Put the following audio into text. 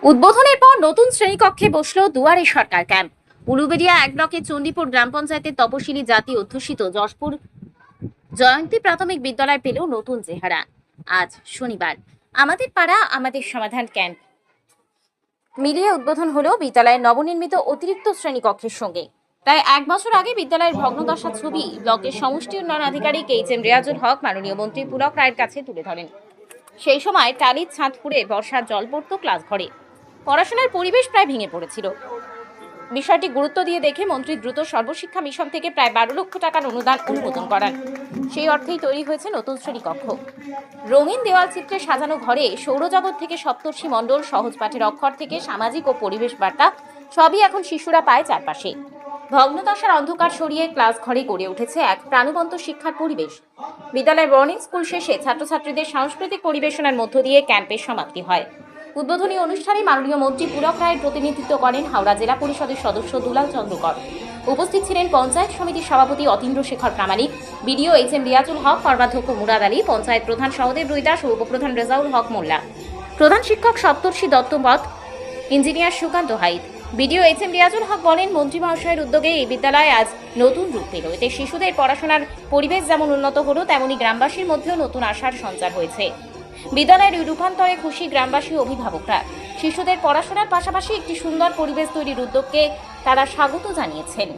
উদ্বোধনের পর নতুন শ্রেণীকক্ষে বসলো দুয়ারে সরকার ক্যাম্প। উলুবেড়িয়া 1 ব্লকের চণ্ডীপুর গ্রাম পঞ্চায়েতের তপশিলি জাতি অধ্যুষিত যশপুর জয়ন্তী প্রাথমিক বিদ্যালয় পেল নতুন চেহারা। আজ শনিবার আমাদের পাড়া আমাদের সমাধান ক্যাম্প মিলিয়ে উদ্বোধন হলো বিদ্যালয়ের নবনির্মিত অতিরিক্ত শ্রেণীকক্ষের সঙ্গে। প্রায় 1 বছর আগে বিদ্যালয়ের ভগ্নদশা ছবি ব্লকের সমষ্টি উন্নয়ন আধিকারিক এইচ.এম. রিয়াজুল হক মাননীয় মন্ত্রী পুলক রায়ের কাছে তুলে ধরেন। সেই সময় টালির ছাদ ফুঁড়ে বর্ষার জল পড়তো ক্লাস ঘরে, পড়াশোনার পরিবেশ প্রায় ভেঙে পড়েছিল। বিষয়টি গুরুত্ব দিয়ে দেখে মন্ত্রী দ্রুত সর্বশিক্ষা মিশন থেকে প্রায় 12 লক্ষ টাকার অনুদান অনুমোদন করান। সেই অর্থেই তৈরি হয়েছে নতুন শ্রেণীকক্ষ। রঙিন দেওয়াল চিত্রে সাজানো ঘরে সৌরজগৎ থেকে সপ্তর্ষি মণ্ডল, সহজ পাঠের অক্ষর থেকে সামাজিক ও পরিবেশ বার্তা সবই এখন শিশুরা পায় চারপাশে। ভগ্নদশার অন্ধকার সরিয়ে ক্লাস ঘরে গড়ে উঠেছে এক প্রাণবন্ত শিক্ষার পরিবেশ। বিদ্যালয়ের বোর্ডিং স্কুল শেষে ছাত্রছাত্রীদের সাংস্কৃতিক পরিবেশনার মধ্য দিয়ে ক্যাম্পের সমাপ্তি হয়। উদ্বোধনী অনুষ্ঠানে মাননীয় মন্ত্রী পুলক রায়ের প্রতিনিধিত্ব করেন হাওড়া জেলা পরিষদের সদস্য দুলাল চন্দ্র কর। উপস্থিত ছিলেন পঞ্চায়েত সমিতির সভাপতি অতীন্দ্র শেখর প্রামাণিক, বিডিও এইচ.এম. রিয়াজুল হক, কর্মাধ্যক্ষ মুরাদ আলী, পঞ্চায়েত প্রধান সহদেব রুইদাস ও উপপ্রধান রেজাউল হক মোল্লা, প্রধান শিক্ষক সপ্তর্ষি দত্তবধ, engineer Sukanta Hait. BDO HM. Riazul Haque বলেন, মন্ত্রী মহাশয়ের উদ্যোগে এই বিদ্যালয় আজ নতুন রূপ পেল। এতে শিশুদের পড়াশোনার পরিবেশ যেমন উন্নত হলো, তেমনি গ্রামবাসীর মধ্যেও নতুন আশার সঞ্চার হয়েছে। বিদ্যালয়ের এই রূপান্তরে খুশি গ্রামবাসী ও অভিভাবকরা। শিশুদের পড়াশোনার পাশাপাশি একটি সুন্দর পরিবেশ তৈরির উদ্যোগকে তারা স্বাগত জানিয়েছেন।